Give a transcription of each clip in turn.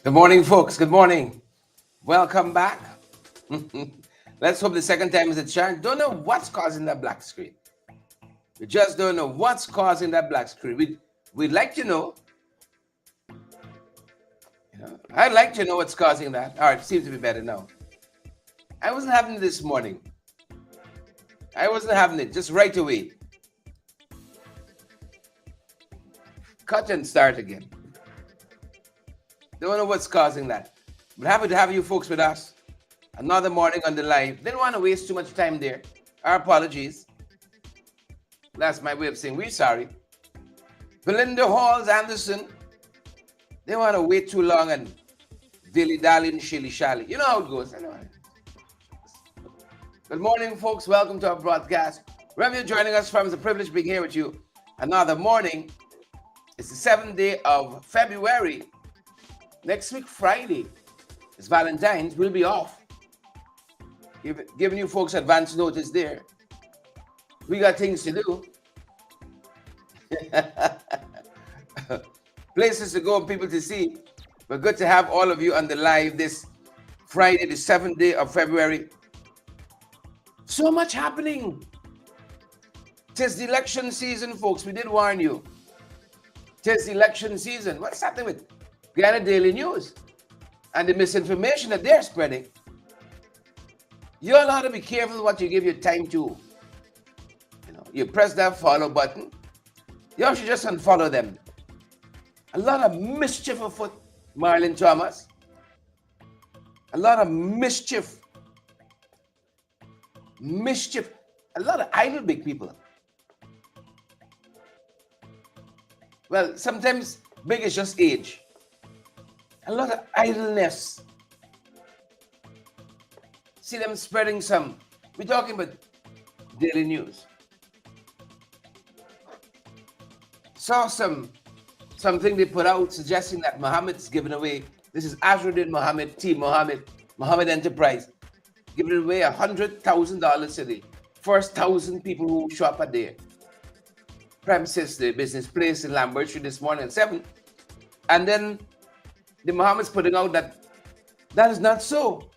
Good morning, folks. Good morning. Welcome back. Let's hope the second time is a charm. Don't know what's causing that black screen. We just don't know what's causing that black screen. We'd like to know. I'd like to know what's causing that. All right, seems to be better now. I wasn't having it this morning. I wasn't having it just right away. Cut and start again. Don't know what's causing that. But happy to have you folks with us. Another morning on the live. Didn't want to waste too much time there. Our apologies. That's my way of saying we're sorry. Belinda Halls Anderson. They want to wait too long and dilly-dally and shilly-shally. You know how it goes. Anyway. Good morning, folks. Welcome to our broadcast. Wherever you're joining us from, it's a privilege being here with you. Another morning. It's the 7th day of February. Next week, Friday, it's Valentine's. We'll be off. Giving you folks advance notice there. We got things to do. Places to go and people to see. But good to have all of you on the live this Friday, the 7th day of February. So much happening. Tis the election season, folks. We did warn you. Tis the election season. What's happening with Ghana Daily News and the misinformation that they're spreading? You all ought to be careful what you give your time to. You press that follow button. You all should just unfollow them. A lot of mischief afoot, Marlon Thomas. A lot of mischief. A lot of idle big people. Well, sometimes big is just age. A lot of idleness. See them spreading some. We're talking about Daily News. Saw something they put out suggesting that Muhammad's giving away. This is Azruddin Muhammad, Team Muhammad Enterprise, giving away $100,000 to the first 1,000 people who shop at their premises, the business place in Lambert Street this morning at 7. And then the Muhammad's putting out that that is not so.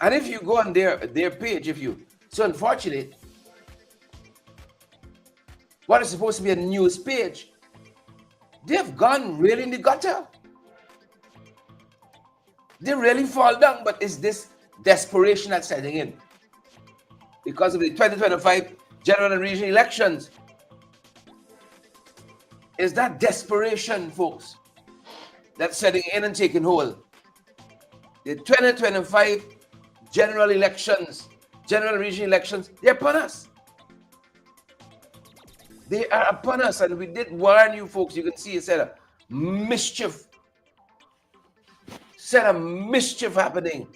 And if you go on their page, so unfortunate, what is supposed to be a news page, they've gone really in the gutter. They really fall down, but it's this desperation that's setting in because of the 2025 general and regional elections. Is that desperation, folks, that's setting in and taking hold. The 2025 general elections, general and regional elections, they're upon us. They are upon us, and we did warn you folks. You can see a set of mischief happening.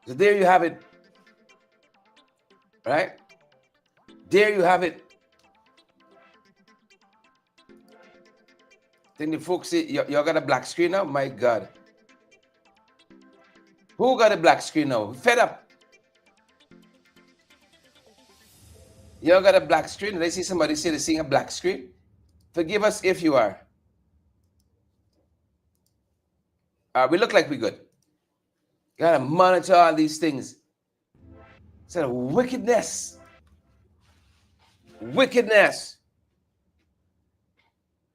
So there you have it. Right? There you have it. Then the folks say, you got a black screen now? My God. Who got a black screen now? Fed up. You got a black screen? Did I see somebody say they're seeing a black screen? Forgive us if you are. We look like we're good. You gotta monitor all these things. It's a wickedness. Wickedness.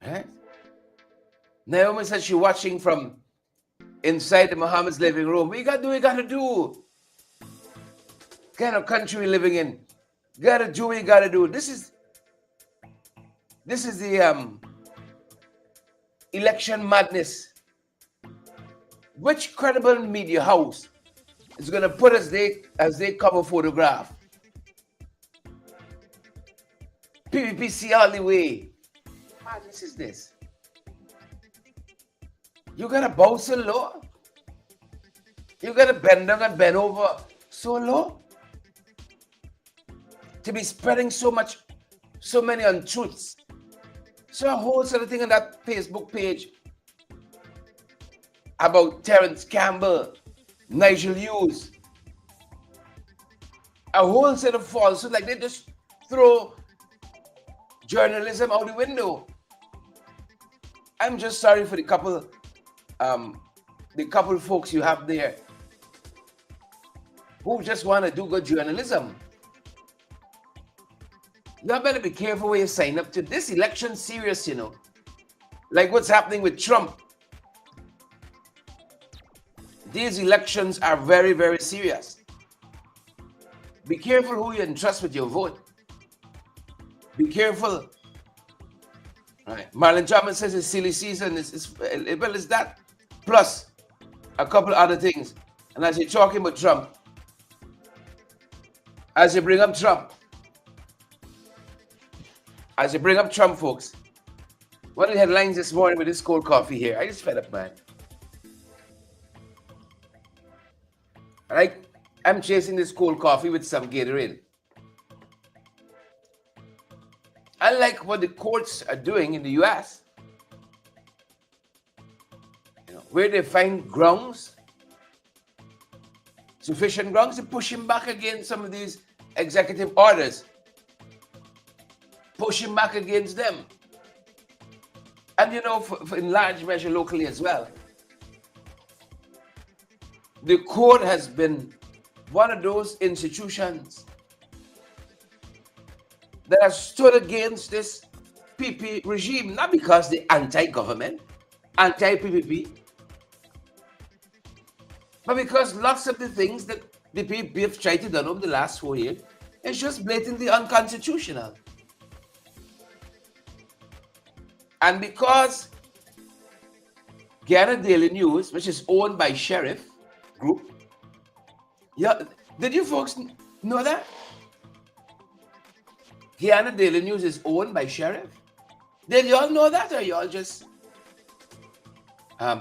Right? Naomi said she's watching from inside the Muhammad's living room. We gotta do what we gotta do. What kind of country we living in? Gotta do what you gotta do. This is the election madness. Which credible media house is gonna put as they cover photograph? PPPC all the way. What is this? You gotta bow so low. You gotta bend down and bend over so low to be spreading so many untruths. So a whole sort of thing on that Facebook page about Terence Campbell, Nigel Hughes. A whole set of falsehoods, like they just throw journalism out the window. I'm just sorry for the couple folks you have there who just want to do good journalism. You better be careful where you sign up to. This election serious, you know. Like what's happening with Trump. These elections are very, very serious. Be careful who you entrust with your vote. Be careful. Right. Marlon Chapman says it's silly season. Well, it's that. Plus a couple other things. And as you're talking about Trump, as you bring up Trump, folks, one of the headlines this morning with this cold coffee here, I just fed up, man. I'm chasing this cold coffee with some Gatorade. Unlike what the courts are doing in the US, where they find grounds, sufficient grounds to push him back against some of these executive orders. Push him back against them. And for in large measure locally as well. The court has been one of those institutions that has stood against this PP regime, not because they're anti-government, anti-PPP, but because lots of the things that the PPP have tried to do over the last 4 years is just blatantly unconstitutional. And because Guyana Daily News, which is owned by Sheriff Group, did you folks know that? Guyana Daily News is owned by Sheriff? Did y'all know that, or y'all just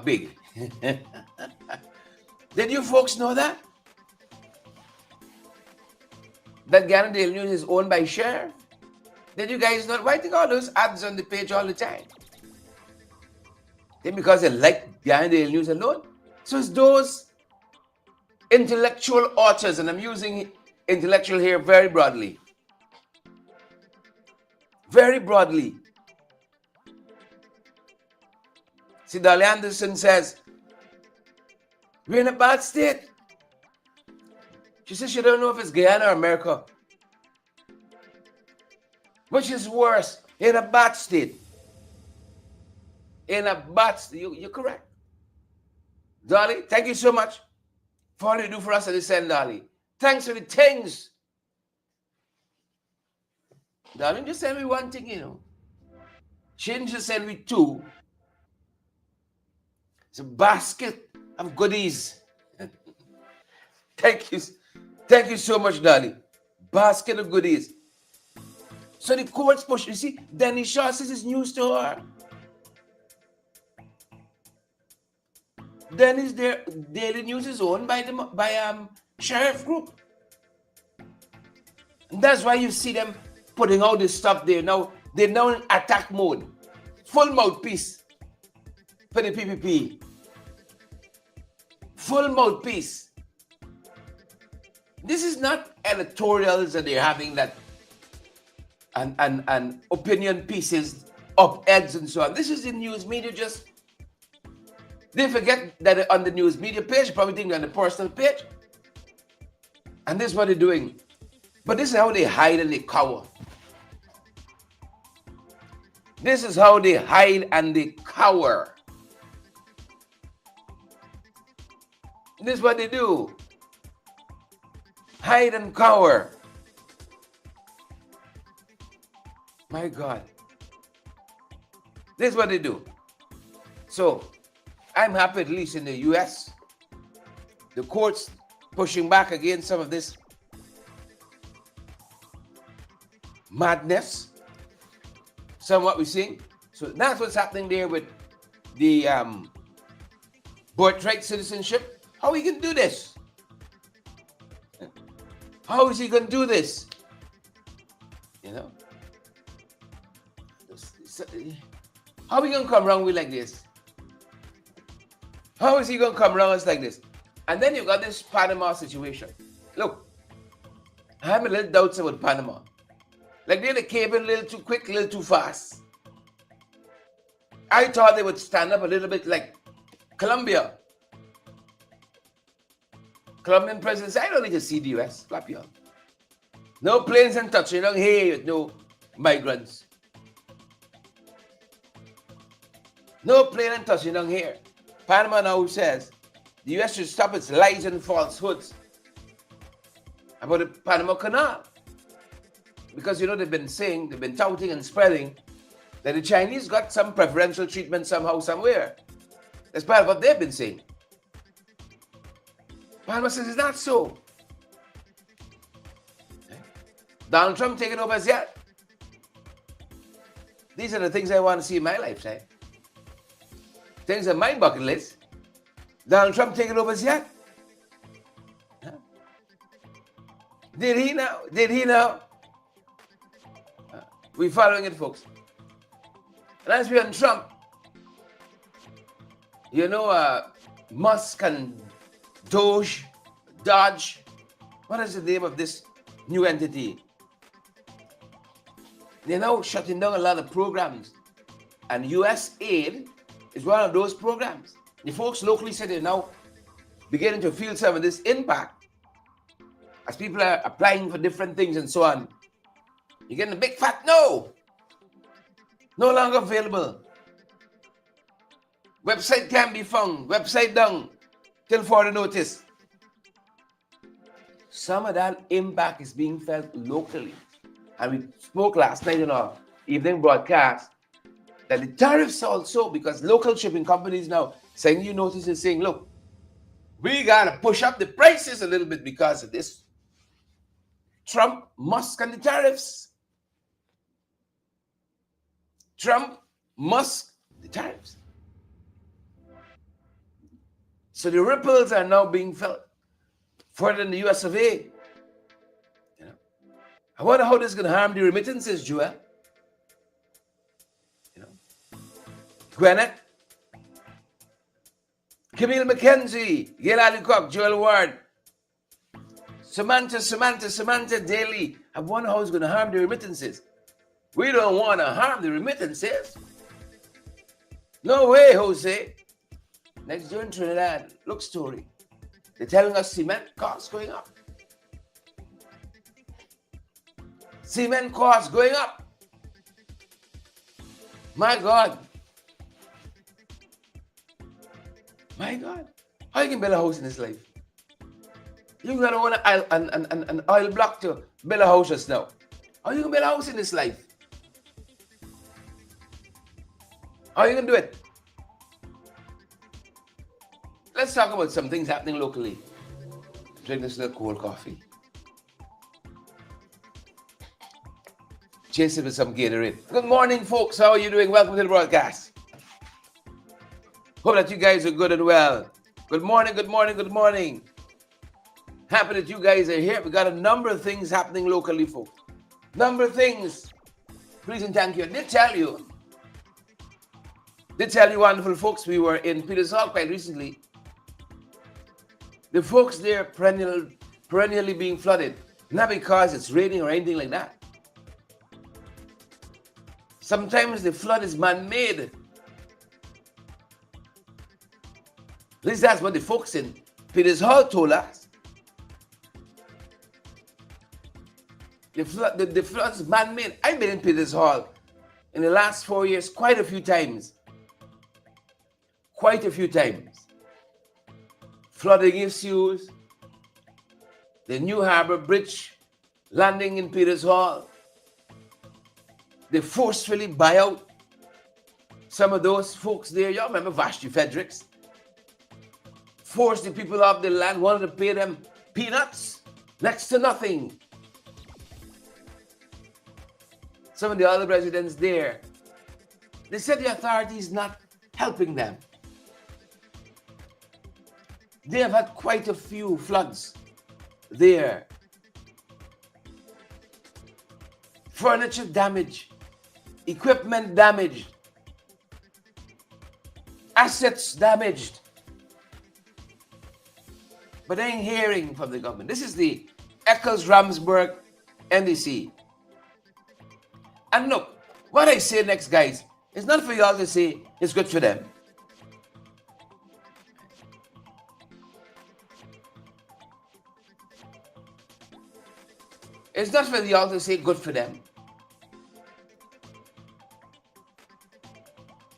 big? Did you folks know that? That Guyana Daily News is owned by Sheriff? Did you guys know? Why think all those ads on the page all the time? Then because they like Guyana Daily News alone? So it's those intellectual authors, and I'm using intellectual here very broadly. Very broadly. See, Dolly Anderson says, we're in a bad state. She says she don't know if it's Guyana or America. Which is worse? In a bad state. In a bad state. You're correct. Dolly, thank you so much for all you do for us at this end, Dolly. Thanks for the things. Darling, just send me one thing, She didn't just send me two. It's a basket of goodies. Thank you. Thank you so much, Dolly. Basket of goodies. So the courts push. You see, Danny Shaw says it's news to her. Then their Daily News is owned by Sheriff Group. And that's why you see them putting out this stuff there. Now they're now in attack mode. Full mouthpiece for the PPP. Full mouthpiece. This is not editorials that they're having that and opinion pieces, op-eds and so on. This is the news media just. They forget that on the news media page, probably think on the personal page. And this is what they're doing. But this is how they hide and they cower. This is how they hide and they cower. This is what they do. Hide and cower. My God. This is what they do. So, I'm happy at least in the US, the courts pushing back against some of this madness. Some of what we're seeing. So that's what's happening there with the birthright citizenship. How are we going to do this? How is he going to do this? How are we going to come around with like this? How is he going to come around us like this? And then you got this Panama situation. Look, I have a little doubts about Panama. Like they came in a little too quick, a little too fast. I thought they would stand up a little bit like Colombia. Colombian president said, I don't need to see the US. Flap y'all. No planes and touching down here with no migrants. No plane and touching down here. Panama now says the US should stop its lies and falsehoods about the Panama Canal. Because, you know, they've been touting and spreading that the Chinese got some preferential treatment somehow, somewhere. That's part of what they've been saying. Panama says it's not so. Donald Trump taking over as yet. These are the things I want to see in my lifetime. Things on my bucket list. Donald Trump taking over as yet. Huh? Did he now? Did he now? We're following it, folks. And as we're on Trump, you know, Musk and Dodge, what is the name of this new entity? They're now shutting down a lot of programs. And US aid is one of those programs. The folks locally said they're now beginning to feel some of this impact as people are applying for different things and so on. You're getting a big fat no. No longer available. Website can't be found. Website down till further notice. Some of that impact is being felt locally. And we spoke last night in our evening broadcast that the tariffs also, because local shipping companies now sending you notices saying, look, we got to push up the prices a little bit because of this. Trump, Musk, and the tariffs. Trump, Musk, the tariffs. So the ripples are now being felt further in the US of A. You know, I wonder how this is going to harm the remittances, Joel. You know, Gwyneth, Camille McKenzie, Gail Alcock, Joel Ward, Samantha Daly. I wonder how it's going to harm the remittances. We don't want to harm the remittances. No way, Jose. Next door in Trinidad, look story. They're telling us cement costs going up. Cement costs going up. My God. My God. How you can build a house in this life? You're going to want an oil block to build a house just now. How you can build a house in this life? How are you going to do it? Let's talk about some things happening locally. Drink this little cold coffee. Chase it with some Gatorade. Good morning, folks. How are you doing? Welcome to the broadcast. Hope that you guys are good and well. Good morning, good morning, good morning. Happy that you guys are here. We got a number of things happening locally, folks. Number of things. Please and thank you. I did tell you, wonderful folks, we were in Peters Hall quite recently. The folks there perennially being flooded, not because it's raining or anything like that. Sometimes the flood is man-made. At least that's what the folks in Peters Hall told us. The flood is man-made. I've been in Peters Hall in the last 4 years quite a few times. Flooding issues, the New Harbor Bridge landing in Peters Hall. They forcefully buy out some of those folks there. Y'all remember Vashti Fredericks? Forced the people off the land, wanted to pay them peanuts, next to nothing. Some of the other residents there, they said the authorities not helping them. They have had quite a few floods there. Furniture damage, equipment damaged, assets damaged. But I ain't hearing from the government. This is the Eccles-Ramsburg NDC. And look, what I say next, guys, It's not for y'all to say it's good for them. It's not for y'all to say good for them.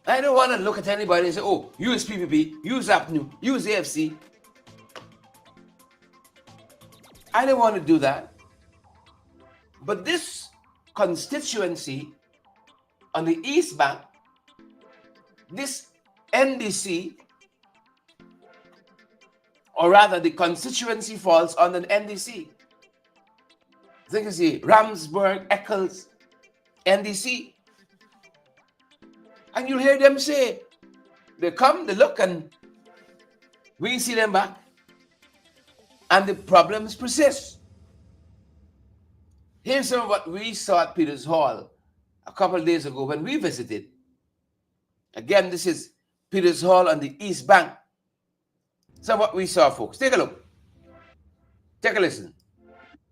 I don't want to look at anybody and say, oh, use PPP, use APNU, use AFC. I don't want to do that. But this constituency on the East Bank, this NDC, or rather the constituency falls on an NDC. I think it's the Ramsburg, Eccles, NDC. And you'll hear them say, they come, they look, and we see them back. And the problems persist. Here's some of what we saw at Peters Hall a couple of days ago when we visited. Again, this is Peters Hall on the East Bank. Some of what we saw, folks. Take a look. Take a listen.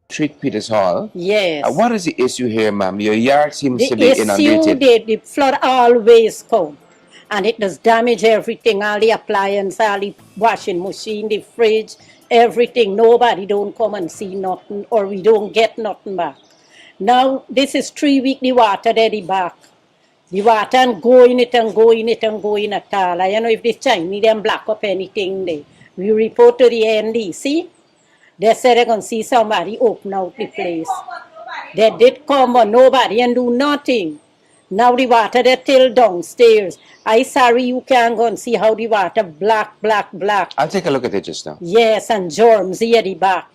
Treat Peters Hall. Yes. What is the issue here, ma'am? Your yard seems to be The inundated. issue, the flood always come. And it does damage everything, all the appliances, all the washing machine, the fridge, everything. Nobody don't come and see nothing, or we don't get nothing back. Now, this is 3 weeks, the water there, the back. The water and go in it and go in it and go in at all. I don't know if the Chinese them block up anything there. We report to the NDC. They said they're going to see somebody open out the place. They did come, but nobody and do nothing. Now the water they're still downstairs. I sorry you can't go and see how the water black. I'll take a look at it just now. Yes, and germs here at the back.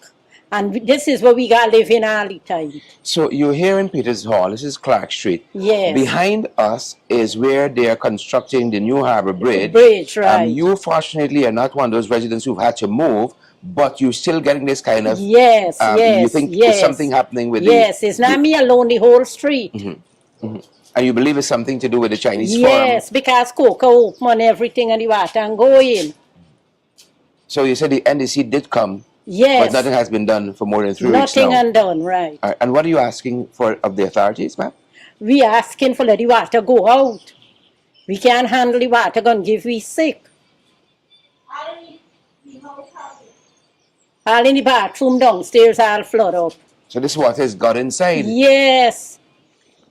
And this is where we got living all the time. So you're here in Peters Hall. This is Clark Street. Yes. Behind us is where they are constructing the new Harbor Bridge. Bridge, right. You fortunately are not one of those residents who've had to move, but you're still getting this kind of... Yes, yes, you think yes. there's something happening with Yes, it's not me alone, the whole street. And you believe it's something to do with the Chinese farm? Yes, because Coca open everything and the water and go in. So you said the NDC did come, Yes. but nothing has been done for more than 3 weeks now. Nothing undone, right. All right. And what are you asking for of the authorities, ma'am? We asking for let the water go out. We can't handle the water, gonna give we sick. All in the bathroom downstairs, all flood up. So this water has got inside? Yes.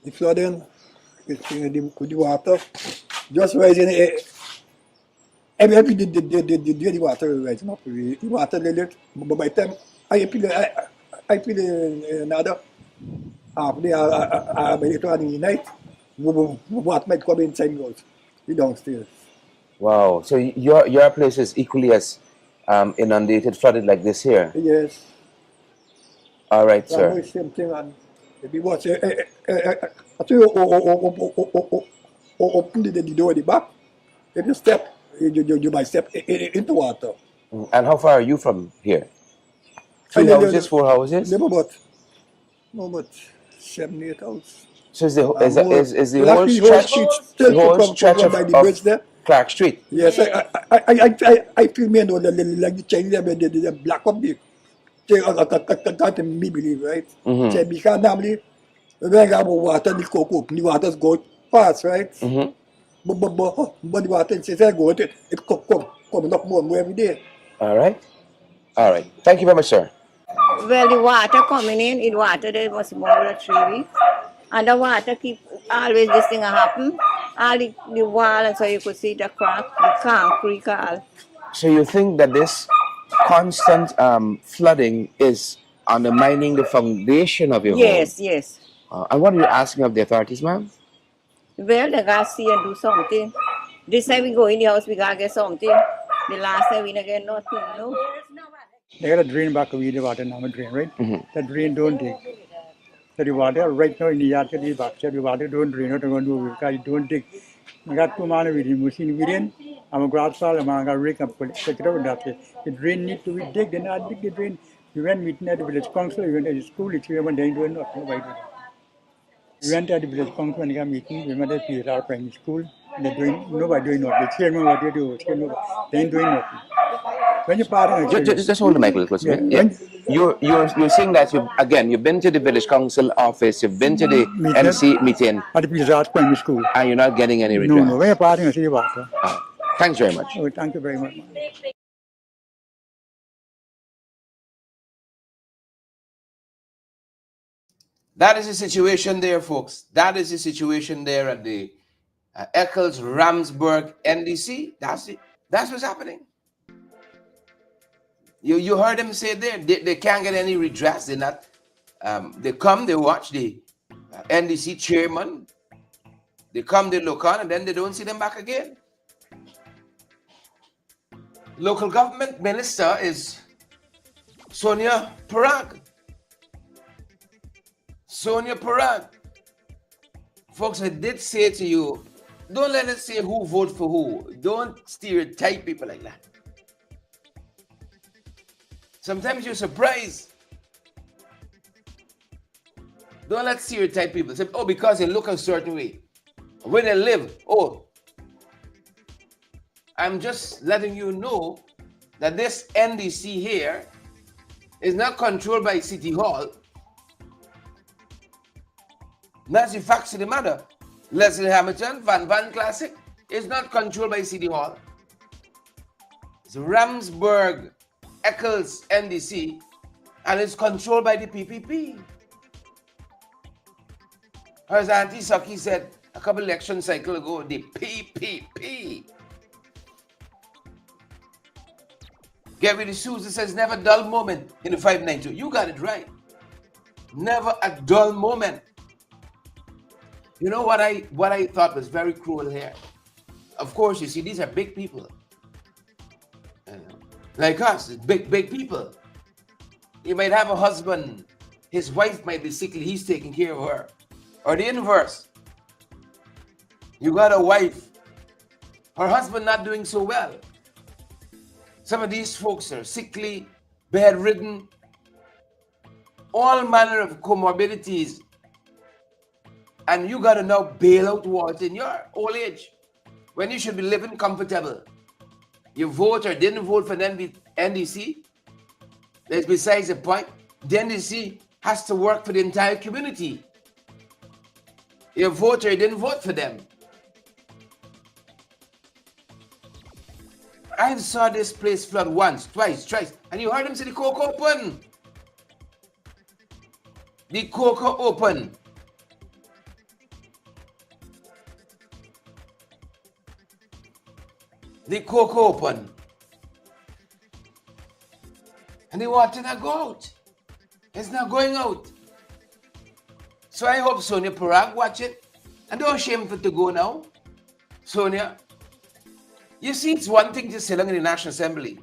The flooding, with the water, just rising. Every the water rising up. The water little. But by the time I feel another half day, by later on in the night, water might come inside the house, the downstairs. Wow. So your place is equally as inundated, flooded like this here? Yes. All right, sir. Same thing, and maybe watch. After you open the door at the back, if you step, you might step into water. And how far are you from here? 3 houses, 4 houses? No, but 7, 8 houses. So is the whole stretch of the bridge there? Clark Street? Yes, I feel me like the Chinese they black up the. Can't me believe, right? Because normally when I have water, the coke open, the waters go fast, right? But the water says I go it coming up more every day. All right. Thank you very much, sir. Well, the water coming in, it water there was more than 3 weeks. And the water keep always this thing happen. All the wall, and so you could see the crack, the concrete all. So you think that this constant flooding is undermining the foundation of your home? Yes. And what are you asking of the authorities, ma'am? Well, they got to see and do something. This time we go in the house, we got to get something. The last time we didn't get nothing, no. They got a drain back away the water now, drain, right? That drain don't dig. So the water right now in the yard, the back, so the water don't drain, not going to do because it don't dig. I got 2 man with the machine within. I'm a grab saw, I'm a rig and check it out that the drain need to be digged, and I dig the drain. We went meeting at the village council, we went to the school, it's we went doing nothing about it. We went at the village council and got meeting, we went to the primary school, and they're doing, nobody doing nothing. The chairman what they do, they ain't doing nothing. When you part just hold the mic a little closer. you're saying that you've been to the village council office, you've been to the Meeting. MC meeting, At the Pizza Primary School. and you're not getting any No, redress. we're parting of city water. Thanks very much. Oh, thank you very much. That is the situation there, folks. That is the situation there at the Eccles Ramsburg NDC. That's it. That's what's happening. You heard them say there, they can't get any redress. They're not. They come, they watch the NDC chairman. They come, they look on, and then they don't see them back again. Local government minister is Sonia Parag. Sonia Parag. Folks, I did say to you, don't let us say who vote for who. Don't stereotype people like that. Sometimes you're surprised. Don't let stereotype people. Say, oh, because they look a certain way. Where they live. Oh, I'm just letting you know that this NDC here is not controlled by City Hall. That's the facts of the matter. Leslie Hamilton, Van Classic is not controlled by City Hall. It's Ramsburg, Eccles, NDC, and it's controlled by the PPP. As Auntie Saki said a couple election cycle ago, the PPP. Gary D'Souza says never a dull moment in the 592. You got it right. Never a dull moment. You know what I thought was very cruel here? Of course, you see, these are big people. Like us, big people. You might have a husband, his wife might be sickly, he's taking care of her. Or the inverse. You got a wife, her husband not doing so well. Some of these folks are sickly, bedridden, all manner of comorbidities. And you got to now bail out what in your old age when you should be living comfortable. You vote or didn't vote for the NDC, that's besides the point. The NDC has to work for the entire community. You vote or didn't vote for them. I saw this place flood once, twice, thrice, and you heard them say the coke open. The coke open. The coke open. And the water not go out. It's not going out. So I hope Sonia Parag watch it. And don't shame for to go now. Sonia, you see, it's one thing to sit down in the National Assembly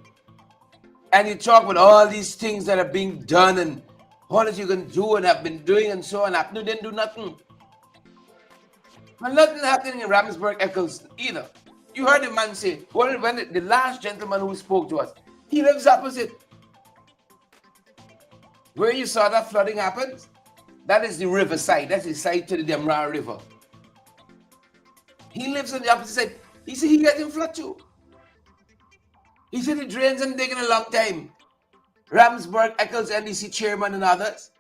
and you talk about all these things that are being done and all that you can do and have been doing and so on. You didn't do nothing. Well, nothing happening in Ramsburg Eccles either. You heard the man say, when the last gentleman who spoke to us, he lives opposite. Where you saw that flooding happen, that is the riverside. That's the side to the Demra River. He lives on the opposite side. He said he getting flood too. He said the drains and digging a long time. Ramsburg, Eccles, NDC chairman and others.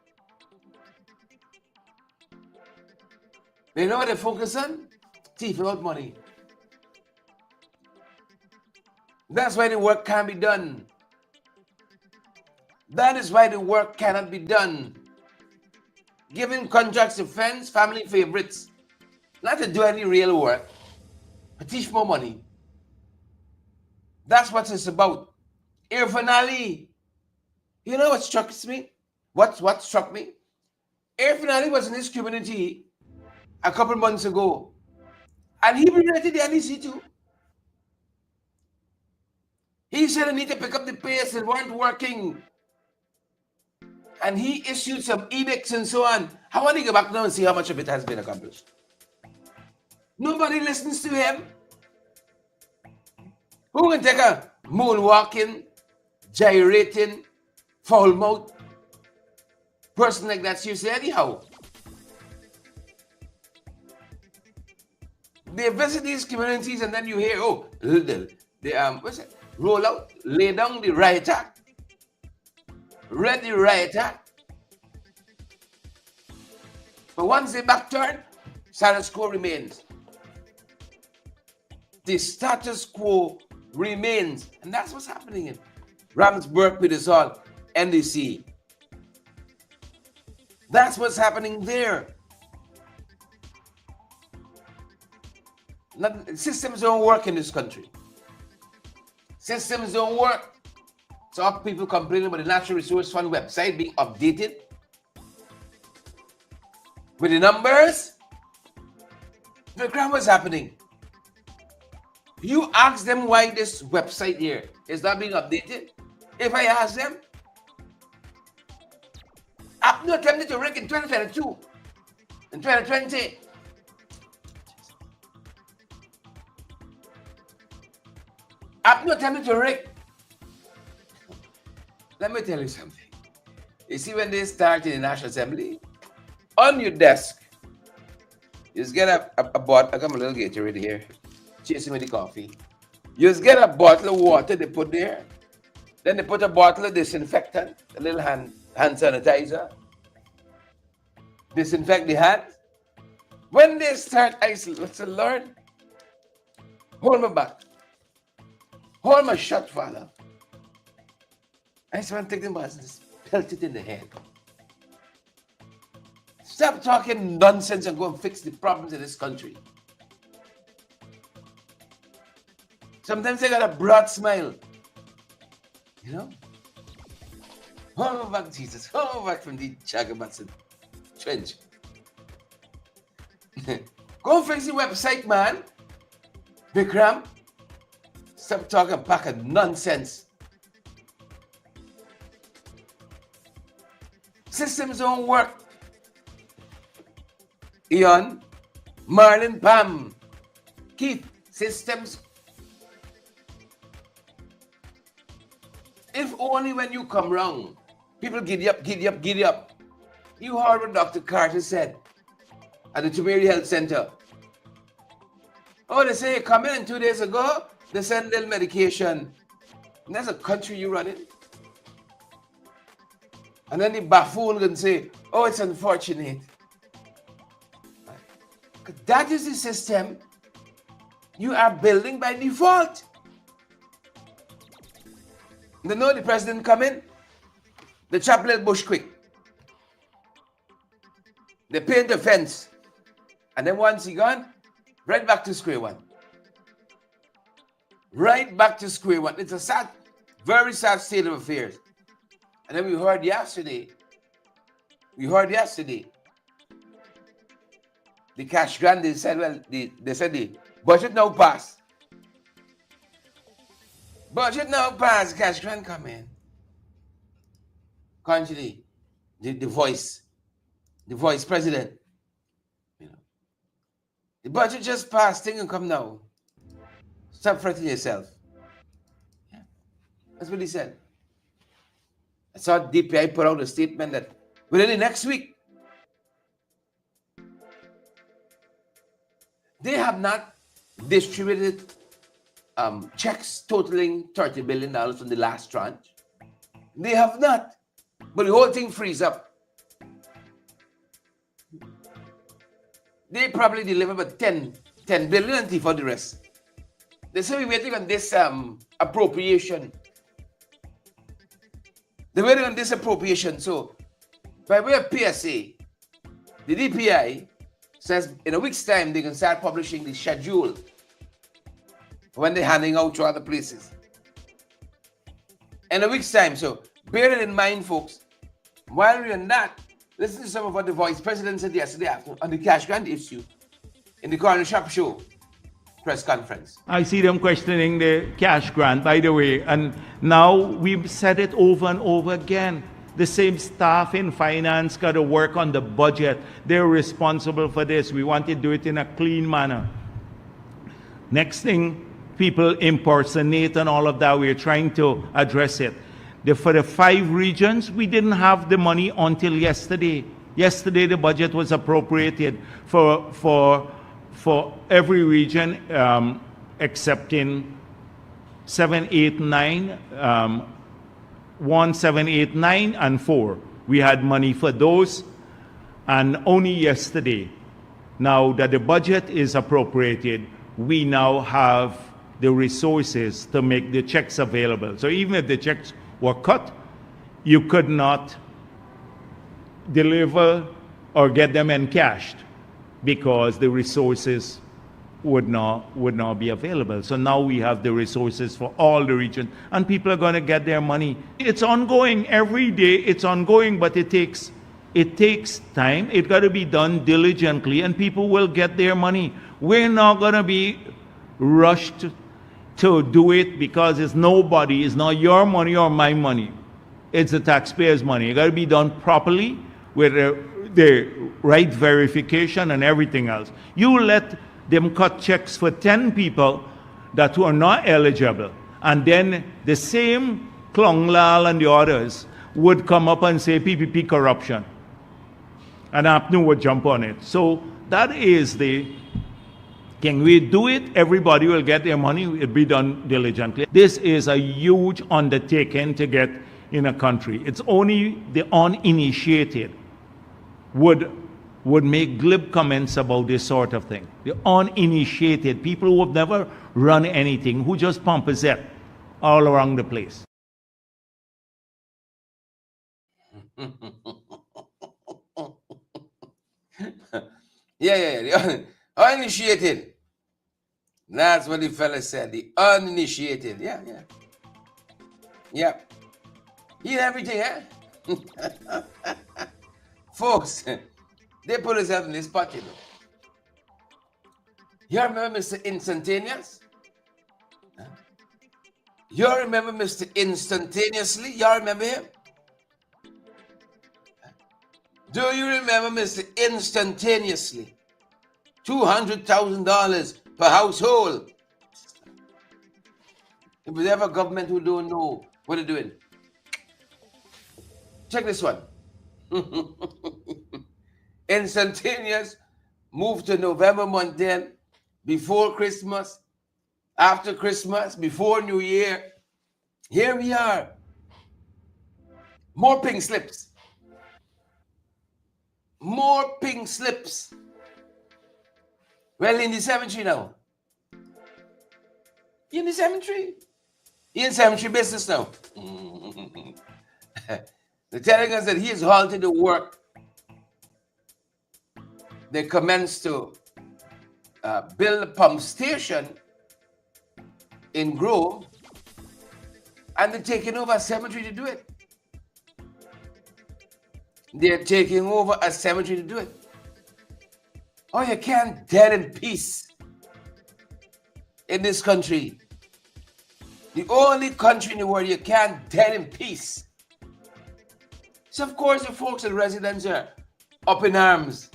They know what they focus on? Thief out money. That's why the work can't be done. That is why the work cannot be done. Giving contracts to friends, family, favorites, not to do any real work, but teach more money. That's what it's about. Irfan Ali, you know what struck me? What struck me? Irfan Ali was in this community a couple months ago, and he related the NEC too. He said I need to pick up the pace, it weren't working. And he issued some edicts and so on. I want to go back now and see how much of it has been accomplished. Nobody listens to him. Who can take a moonwalking, gyrating, foul mouth person like that seriously anyhow? They visit these communities and then you hear, oh, what's it? Roll out, lay down the riot act. ready rioter. But once they backturn, status quo remains. The status quo remains. And that's what's happening in Ramsburg, Petersall, NDC. That's what's happening there. Systems don't work in this country. Systems don't work. So people complaining about the Natural Resource Fund website being updated with the numbers. Look at what's happening. You ask them why this website here is not being updated. If I ask them, APNU attempted to rig in 2022, in 2020. APNU attempted to rig. Let me tell you something. You see, when they start in the National Assembly, on your desk, you just get a bottle. I got my little Gatorade here, chasing with the coffee. You just get a bottle of water they put there. Then they put a bottle of disinfectant, a little hand sanitizer. Disinfect the hands. When they start, I said, Lord, hold my back. Hold my shut, Father. I just want to take them and just pelt it in the head. Stop talking nonsense and go and fix the problems in this country. Sometimes they got a broad smile. You know? Hold my back, Jesus. Hold my back from the Chagabats and trench. Go and fix the website, man. Bikram. Stop talking a pack of nonsense. Systems don't work. Ian, Marlon, Pam, Keith, systems. If only when you come round, people giddy up, giddy up, giddy up. You heard what Dr. Carter said at the Tumeri Health Center. Oh, they say you come in 2 days ago, they send little medication. And that's a country you run in. And then the buffoon can say, oh, it's unfortunate. That is the system you are building by default. They know the president come in, they chop little bush quick. They paint the fence. And then once he gone, right back to square one. Right back to square one. It's a sad, very sad state of affairs. And then we heard yesterday, the cash grant, they said, well, they said the budget now passed. Budget now passed, cash grant come in. Contrary, the voice president, you know, the budget just passed, thing and come now. Stop fretting yourself. Yeah. That's what he said. I saw DPI put out a statement that within the next week, they have not distributed checks totaling $30 billion from the last tranche. They have not. But the whole thing frees up. They probably deliver about 10 billion for the rest. They say we're waiting on this appropriation. They're waiting on this appropriation. So, by way of PSA, the DPI says in a week's time they can start publishing the schedule when they're handing out to other places. In a week's time. So, bear it in mind, folks. While we're on that, listen to some of what the Vice President said yesterday afternoon on the cash grant issue in the Corner Shop Show press conference. I see them questioning the cash grant, by the way, and now we've said it over and over again. The same staff in finance got to work on the budget. They're responsible for this. We want to do it in a clean manner. Next thing, people impersonate and all of that. We're trying to address it. For the 5 regions, we didn't have the money until yesterday. Yesterday, the budget was appropriated for every region, except in 7, 8, 9, 1, 7, 8, 9, and 4. We had money for those, and only yesterday, now that the budget is appropriated, we now have the resources to make the checks available. So even if the checks were cut, you could not deliver or get them encashed because the resources would not be available. So now we have the resources for all the region, and people are going to get their money. It's ongoing every day. It's ongoing, but it takes time. It got to be done diligently, and people will get their money. We're not going to be rushed to do it because it's nobody. It's not your money or my money. It's the taxpayers' money. It got to be done properly with the right verification and everything else. You let them cut checks for 10 people that were not eligible, and then the same Klong Lal and the others would come up and say PPP corruption, and APNU would jump on it. So that is the thing. We do it, everybody will get their money, it'll be done diligently. This is a huge undertaking to get in a country. It's only the uninitiated would make glib comments about this sort of thing. The uninitiated, people who have never run anything, who just pump a zep all around the place. Yeah. The uninitiated. That's what the fella said. The uninitiated. Yeah. He had everything, eh? Folks, they put themselves in this pocket. You remember Mr. Instantaneous? You remember Mr. Instantaneously? You remember him? Do you remember Mr. Instantaneously? $200,000 per household. If there's ever a government who don't know what they're doing, check this one. Instantaneous moved to November month then, before Christmas, after Christmas, before New Year. Here we are. More pink slips. More pink slips. Well, in the cemetery now. In the cemetery. In cemetery business now. They're telling us that he has halted the work. They commenced to build a pump station in Grove, and they're taking over a cemetery to do it. They're taking over a cemetery to do it. Oh, you can't dead in peace in this country. The only country in the world you can't dead in peace. So of course the folks and residents are up in arms.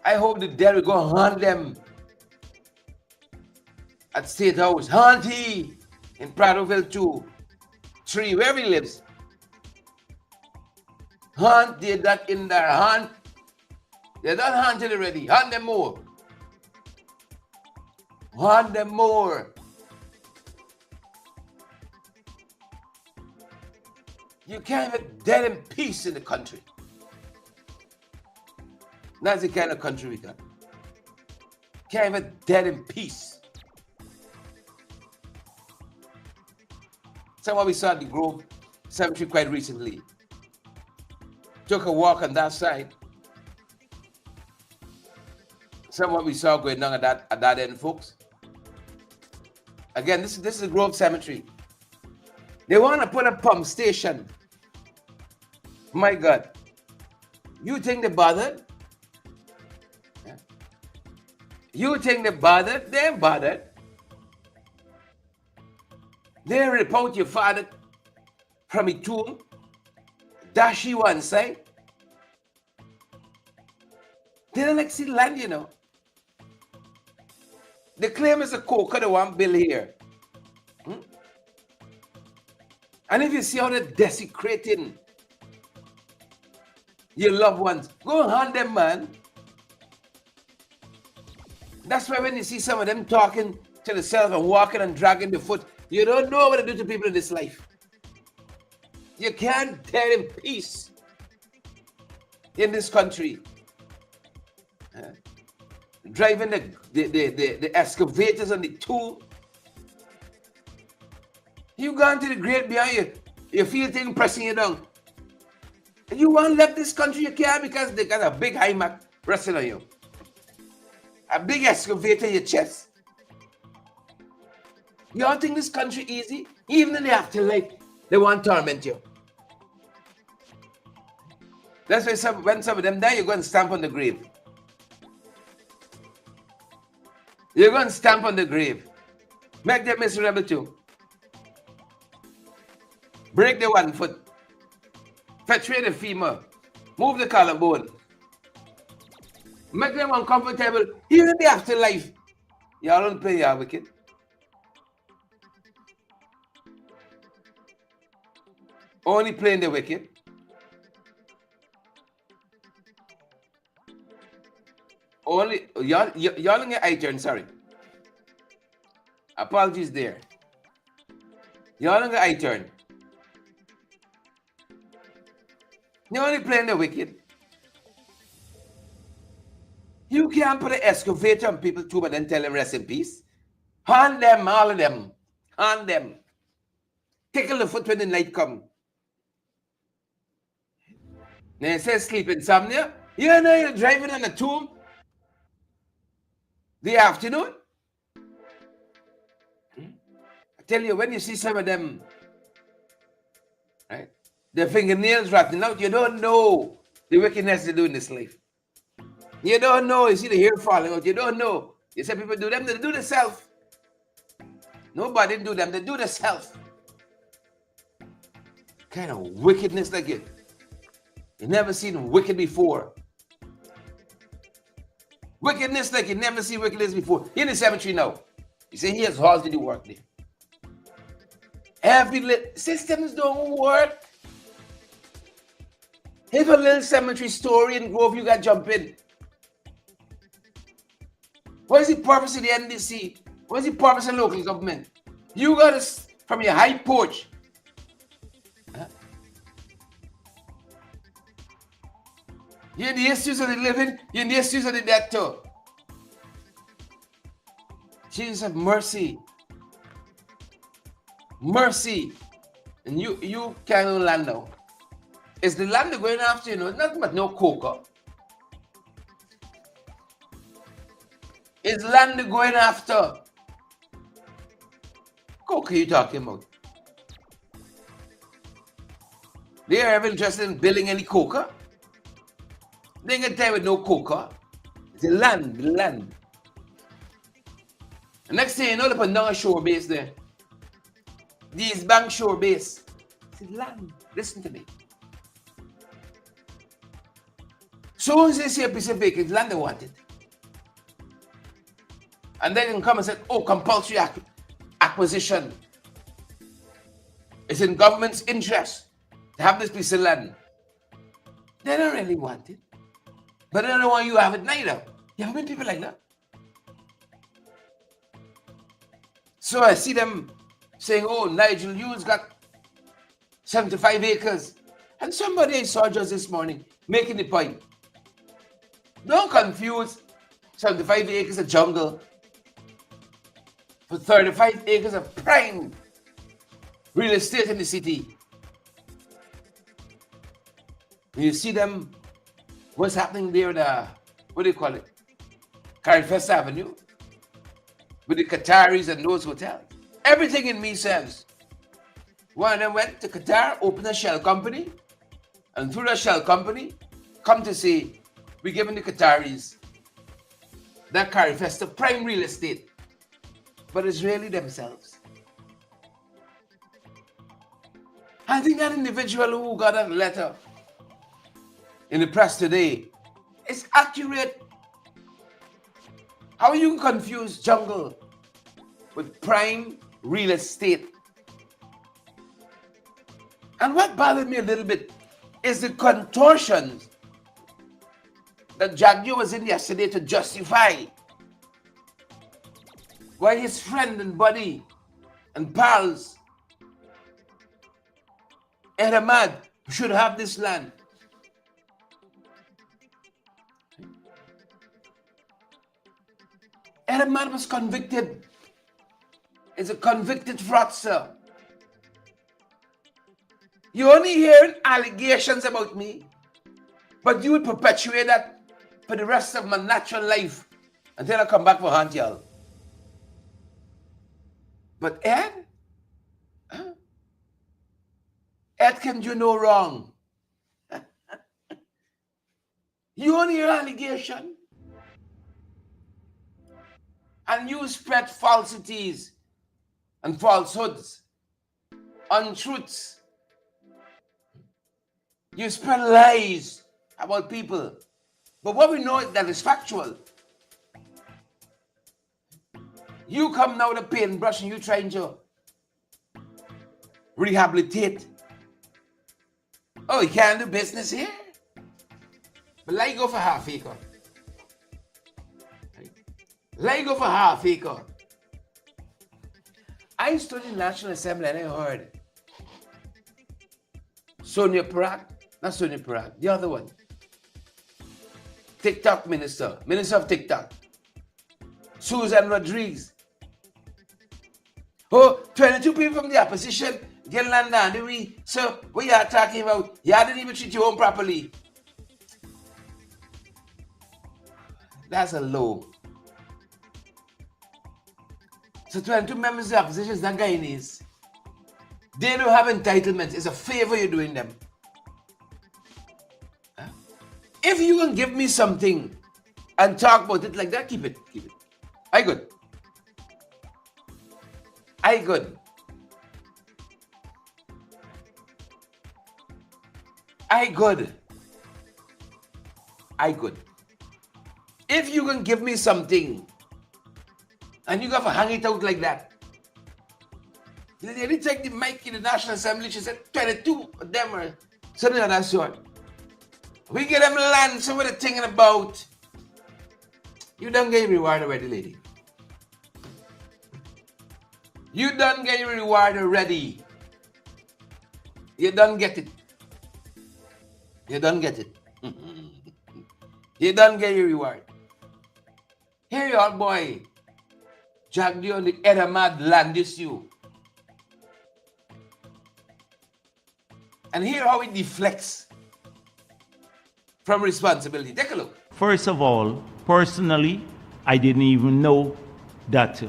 I hope the dead will go hunt them at State House. Hunt he in Prattville 2, 3, wherever he lives. Hunt, they're not in there. Hunt. They're not hunted already. Hunt them more. Hunt them more. You can't even dead in peace in the country. That's the kind of country we got. Can't even dead in peace. Someone we saw at the Grove Cemetery quite recently. Took a walk on that side. Someone we saw going down at that end, folks. Again, this is the Grove Cemetery. They want to put a pump station. My God. You think they bothered? Yeah. You think they bothered? They ain't bothered. They report your father from his tomb. Dash you one side. They don't like see land, you know. They claim it's a coca they want build here. And if you see how they're desecrating your loved ones, go and hunt them, man. That's why when you see some of them talking to themselves and walking and dragging the foot, you don't know what to do to people in this life. You can't tell in peace in this country. Driving the excavators and the tool. You gone to the grade behind you. You feel things pressing you down. And you want to left this country, you can't, because they got a big high Mac resting on you. A big excavator in your chest. You all think this country easy? Even in the afterlife, they want to torment you. That's why when some of them die, you go and stamp on the grave. You're going to stamp on the grave. Make them miserable too. Break the one foot. Fracture the femur. Move the collarbone. Make them uncomfortable. Even in the afterlife. Y'all don't play your wicked. Only playing the wicked. Only y'all in your eye turn, sorry. Apologies there. Y'all in your eye turn. You're only playing the wicked. You can't put an excavator on people too, but then tell them rest in peace. Haunt them, all of them. Haunt them. Tickle the foot when the night come. Then it says sleep insomnia. You know you're driving on a tomb the afternoon. I tell you, when you see some of them, right, their fingernails rotting out, you don't know the wickedness they do in this life. You don't know. You see the hair falling out. You don't know. You say people do them, they do themselves. Nobody do them, they do themselves. Kind of wickedness like it. You never seen wicked before. Wickedness like you never see wickedness before. In the cemetery now. You say he has horse to do work there. Every little systems don't work. If a little cemetery story in Grove, you got to jump in. What is the purpose of the NDC? What is the purpose of local government? You got to, from your high porch, you're in the issues of the living, you're in the issues of the dead too. Jesus have mercy. Mercy. And you can't own land now. Is the land going after you? Nothing but no coca. Is land going after? Coca you talking about? They are ever interested in building any coca? They ain't gonna tell you with no coca. It's the land, the land. The next thing you know, they put down a shore base there. These bank shore base. It's the land. Listen to me. So as they say Pacific, it's land they wanted. And then they can come and say, oh, compulsory acquisition. It's in government's interest to have this piece of land. They don't really want it. But they don't want you to have it neither. You ever met people like that? So I see them saying, oh, Nigel Hughes got 75 acres. And somebody I saw just this morning making the point. Don't confuse 75 acres of jungle for 35 acres of prime real estate in the city. You see them, what's happening there in what do you call it? Carifest Avenue, with the Qataris and those hotels. Everything in me says, one of them went to Qatar, opened a shell company, and through that shell company, come to say, we're giving the Qataris that Carifest of prime real estate. But it's really themselves. I think that individual who got a letter in the press today is accurate. How you confuse jungle with prime real estate? And what bothered me a little bit is the contortions that Jagyo was in yesterday to justify why his friend and buddy and pals Ed Ahmad should have this land. Ed Ahmad was convicted. Is a convicted fraudster. You only hearing allegations about me, but you would perpetuate that for the rest of my natural life until I come back for hunt y'all. But Ed? Huh? Ed can do no wrong. You only hear allegation. And you spread falsities and falsehoods, untruths. You spread lies about people. But what we know is that is factual. You come now with a paintbrush and you trying to rehabilitate. Oh, you can't do business here? But let you go for half acre. Let you go for half acre. I stood in National Assembly and I heard Sonia Pratt, not Sonia Pratt, the other one. TikTok minister of TikTok. Susan Rodriguez. Oh, 22 people from the opposition get land down. So, what you are talking about? You didn't even treat your own properly. That's a low. So 22 members of the opposition is not Guyanese. They don't have entitlements. It's a favor you're doing them. Huh? If you can give me something and talk about it like that, keep it. I good. I good. I good. I good. If you can give me something and you got to hang it out like that. They take the mic in the National Assembly, she said 22 of them are something of that sort. We get them land, so what they're thinking about. You done get your reward already, lady. You done get your reward already. You done get it. You done get it. You done get your reward. Here you are, boy. Jack you on the Ed Ahmad land this you. And hear how it deflects from responsibility. Take a look. First of all, personally, I didn't even know that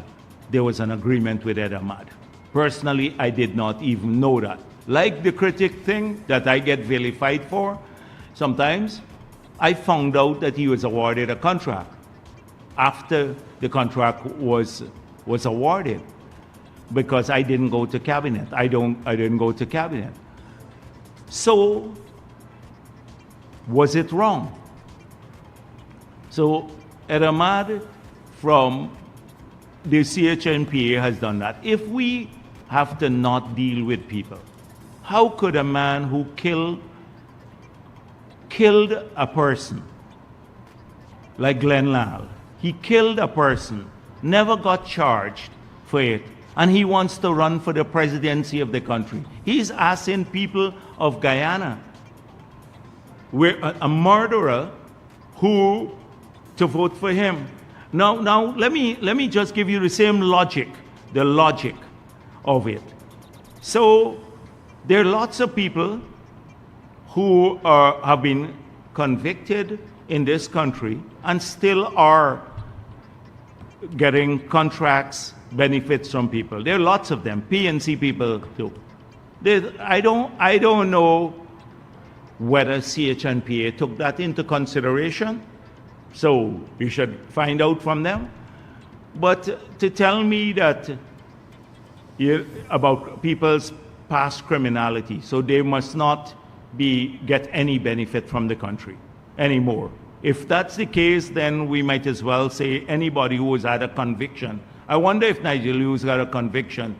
there was an agreement with Ed Ahmad. Personally, I did not even know that. Like the critic thing that I get vilified for, sometimes I found out that he was awarded a contract after the contract was awarded, because I didn't go to cabinet. I didn't go to cabinet. So was it wrong? So Ed Ahmad from the CHNPA has done that. If we have to not deal with people, how could a man who killed a person like Glenn Lal, he killed a person, never got charged for it, and he wants to run for the presidency of the country? He's asking people of Guyana, a murderer, to vote for him. Now let me just give you the same logic, the logic of it. So there are lots of people who have been convicted in this country and still are getting contracts, benefits from people. There are lots of them, PNC people too. I don't know whether CHNPA took that into consideration, so we should find out from them. But to tell me that about people's past criminality, so they must not get any benefit from the country anymore. If that's the case, then we might as well say anybody who has had a conviction. I wonder if Nigel Lewis got a conviction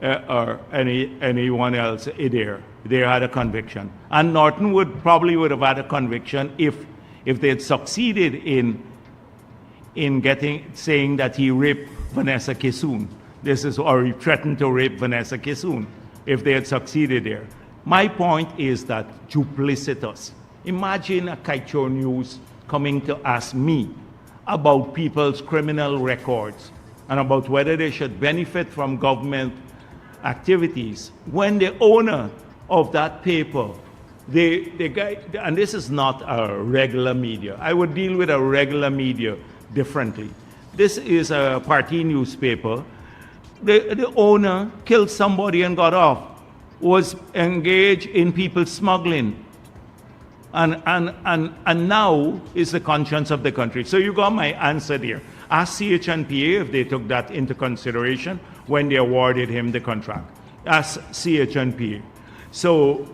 or anyone else there. They had a conviction. And Norton probably would have had a conviction if they had succeeded in saying that he raped Vanessa Kissoon. Or he threatened to rape Vanessa Kissoon, if they had succeeded there. My point is that duplicitous. Imagine a Kaicho News coming to ask me about people's criminal records and about whether they should benefit from government activities when the owner of that paper, the guy, and this is not a regular media. I would deal with a regular media differently. This is a party newspaper. The owner killed somebody and got off, was engaged in people smuggling, and now is the conscience of the country. So you got my answer there. Ask CHNPA if they took that into consideration when they awarded him the contract. Ask CHNPA. So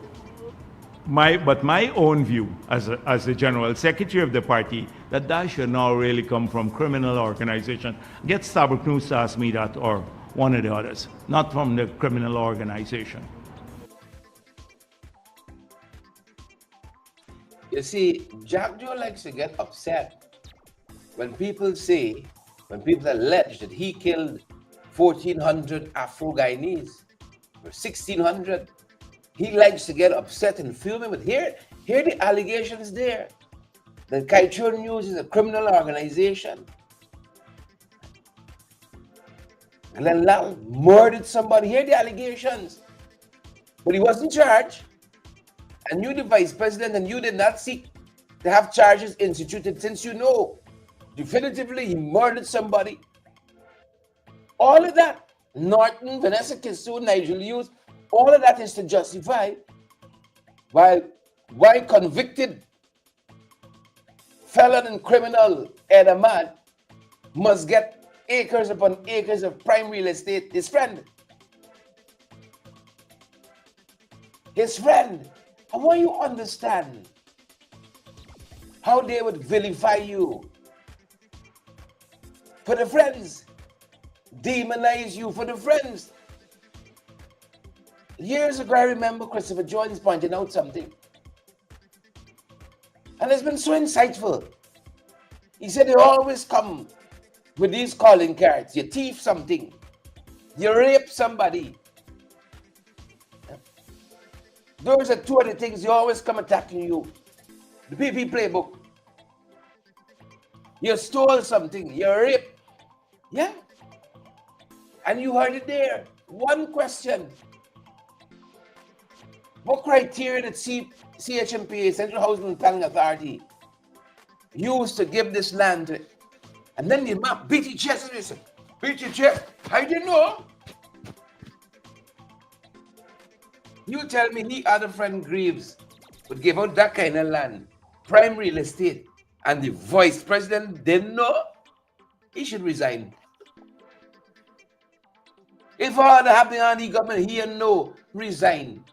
my own view as the general secretary of the party, that should not really come from criminal organization. Get Starbuck News to ask me that, or one of the others, not from the criminal organization. You see, Jack Joe likes to get upset when people allege that he killed 1,400 Afro-Guyanese, or 1,600. He likes to get upset and filming, but here the allegations there. The Kaicho News is a criminal organization. Glenn Lal murdered somebody. Here the allegations. But he wasn't charged. And you, the vice president, and you did not seek to have charges instituted, since you know definitively he murdered somebody. All of that, Norton, Vanessa Kisu, Nigel Hughes, all of that is to justify why convicted felon and criminal Ed Ahmad must get acres upon acres of prime real estate. His friend. I want you to understand how they would vilify you for the friends, demonize you for the friends. Years ago, I remember Christopher Jones pointing out something, and it's been so insightful. He said they always come with these calling cards. You thief something, you rape somebody. Those are two of the things they always come attacking you. The PP playbook. You stole something, you raped. Yeah. And you heard it there. One question. What criteria did CHMPA, Central Housing and Planning Authority, used to give this land to it? And then the map beat your chest and they said, beat your chest. I didn't know. You tell me the other friend Greaves would give out that kind of land, prime real estate, and the vice president didn't know? He should resign. If all that happening on the government, he didn't know, resign.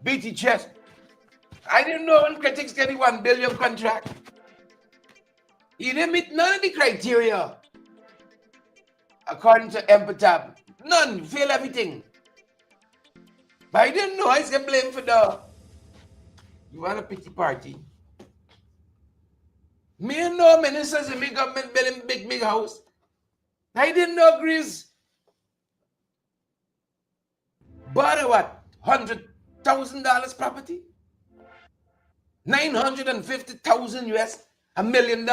Beat your chest. I didn't know when critics get the $1 billion contract. He didn't meet none of the criteria. According to Empatab. None. Fail everything. But I didn't know. I get blamed for the... You want a pity party? Me and no ministers in my government building big house. I didn't know Greece. Bought what? $100,000 property? 950,000 US, $1 million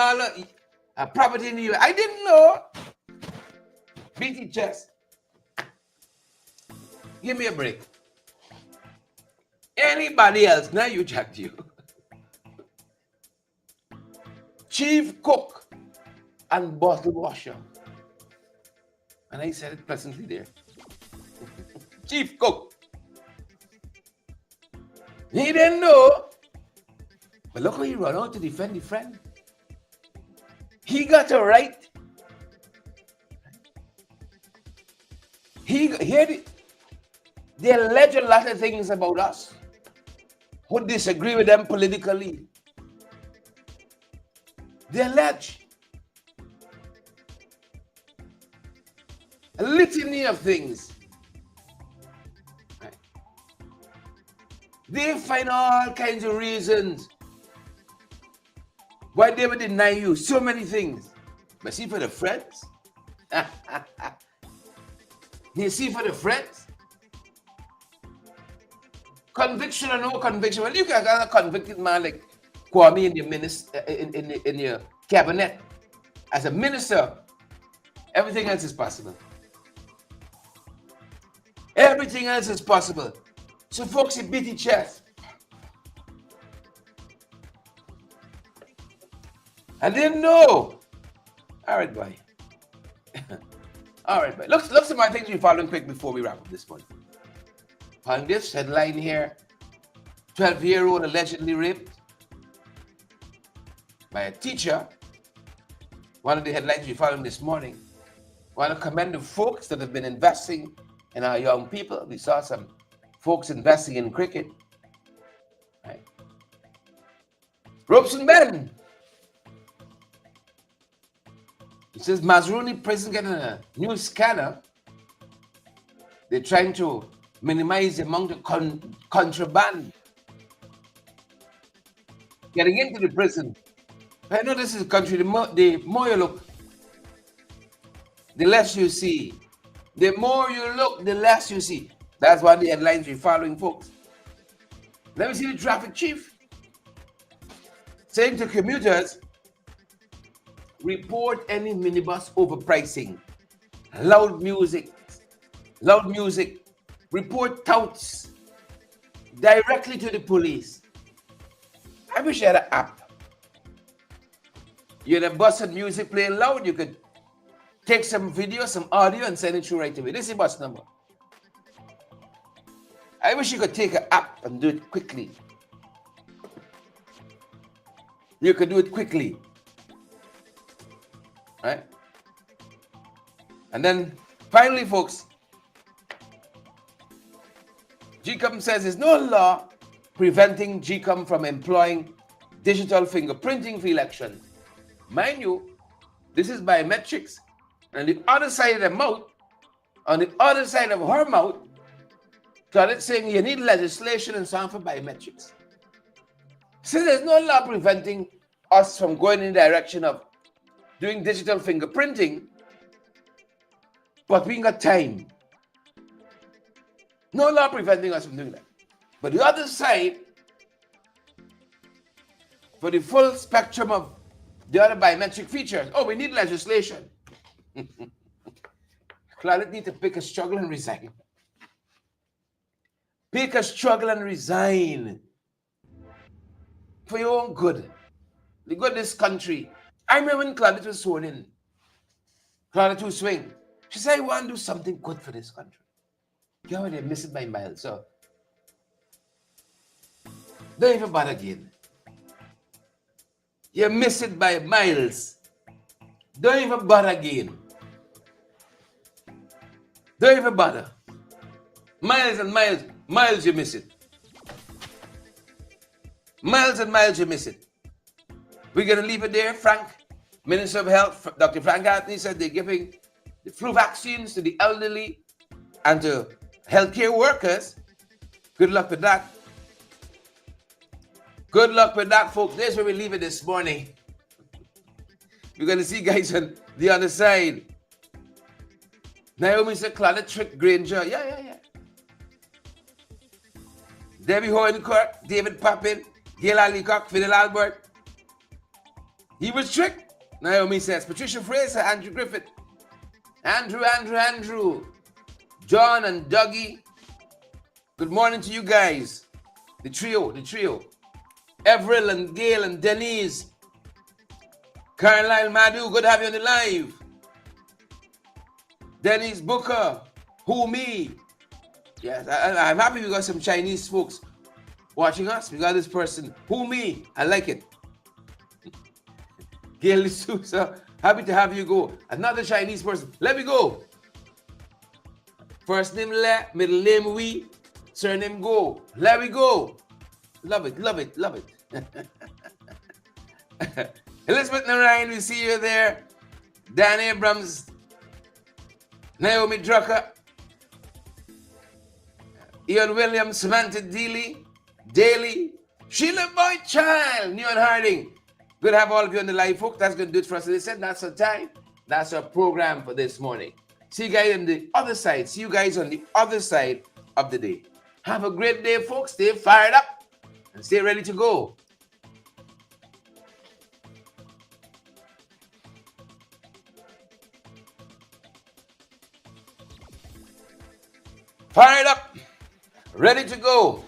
property in the US. I didn't know. BT chest. Give me a break. Anybody else? Now you chat you. Chief cook and bottle washer. And I said it pleasantly there. Chief cook. He didn't know. But look how he run out to defend the friend. He got a right. They allege a lot of things about us who disagree with them politically. They allege a litany of things. They find all kinds of reasons why they would deny you so many things. But see, for the friends, you see, for the friends, Conviction or no conviction. Well, you can have a convicted man like Kwame in your in your cabinet as a minister. Everything else is possible. Everything else is possible. So folks, you beat your chest. I didn't know. All right, boy. All right, boy. Look at my things we're following quick before we wrap up this one. On this headline here, 12-year-old allegedly raped by a teacher. One of the headlines we following this morning. I want to commend the folks that have been investing in our young people. We saw some folks investing in cricket. Right? Ropes and bend. It says Mazruni prison getting a new scanner. They're trying to minimize the amount of contraband getting into the prison. I know this is a country, the more you look, the less you see. The more you look, the less you see. That's one of the headlines we're following, folks. Let me see the traffic chief saying to commuters, report any minibus overpricing, loud music, report touts directly to the police. I wish I had an app. You had a bus and music playing loud, you could take some video, some audio, and send it through right away. This is the bus number. I wish you could take an app and do it quickly. You could do it quickly. Right? And then finally, folks, GCOM says there's no law preventing GCOM from employing digital fingerprinting for elections. Mind you, this is biometrics. And the other side of the mouth, on the other side of her mouth, started saying you need legislation and so on for biometrics. So there's no law preventing us from going in the direction of doing digital fingerprinting, but we ain't got time. No law preventing us from doing that. But the other side, for the full spectrum of the other biometric features, we need legislation. Claudette need to pick a struggle and resign. Pick a struggle and resign. For your own good. The good of this country. I remember when Claudette was sworn in. Claudette who swing. She said, I want to do something good for this country. You know, they miss it by miles. So don't even bother again. You miss it by miles. Don't even bother again. Don't even bother. Miles and miles you miss it. Miles and miles you miss it. We're going to leave it there. Frank, Minister of Health, Dr. Frank Anthony said they're giving the flu vaccines to the elderly and to healthcare workers. Good luck with that. Good luck with that, folks. There's where we leave it this morning. We're going to see guys on the other side. Naomi said, Claudette tricked Granger. Yeah. Debbie Hohencourt, David Papin, Gail Alicock, Fidel Albert. He was tricked. Naomi says, Patricia Fraser, Andrew Griffith, Andrew, John and Dougie. Good morning to you guys. The trio. Everil and Gail and Denise. Caroline Madu, good to have you on the live. Denise Booker, Who Me. Yes, I'm happy we got some Chinese folks watching us. We got this person, Who Me. I like it. Gail Sousa, happy to have you go. Another Chinese person. Let me go. First name Le, middle name We, surname Go. Let me go. Love it. Elizabeth Narayan, we see you there. Dan Abrams, Naomi Drucker, Ian Williams, Samantha Daly, Sheila Boy Child, Neon Harding. Good to have all of you on the live, folks. That's going to do it for us. As I said, that's our time. That's our program for this morning. See you guys on the other side. See you guys on the other side of the day. Have a great day, folks. Stay fired up and stay ready to go. Fired up, ready to go.